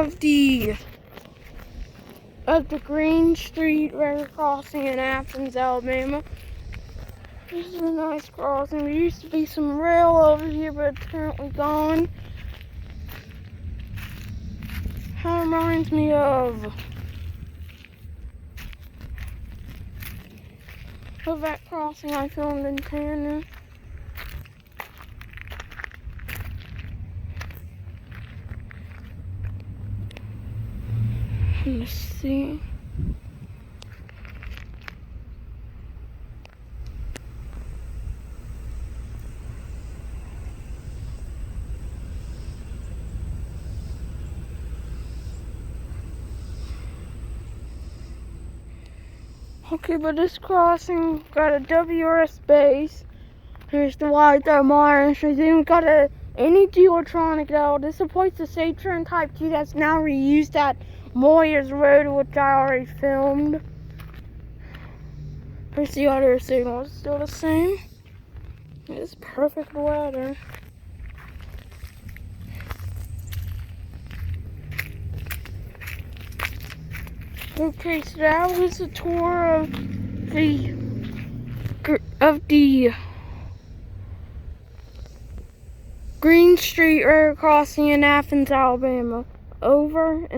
of the Green Street River crossing in Athens, Alabama. This is a nice crossing. There used to be some rail over here, but it's currently gone. Kind of reminds me of that crossing I filmed in Tanner. Let's see. Okay, but this crossing got a WRS base. Here's the white Marsh. And then we got a NEG-electronic though. This supports the Safetran Type 2 that's now reused at Moyer's Road, which I already filmed. Here's the other signal. It's still the same. It's perfect weather. Okay, so that was a tour of the Green Street Road crossing in Athens, Alabama. Over.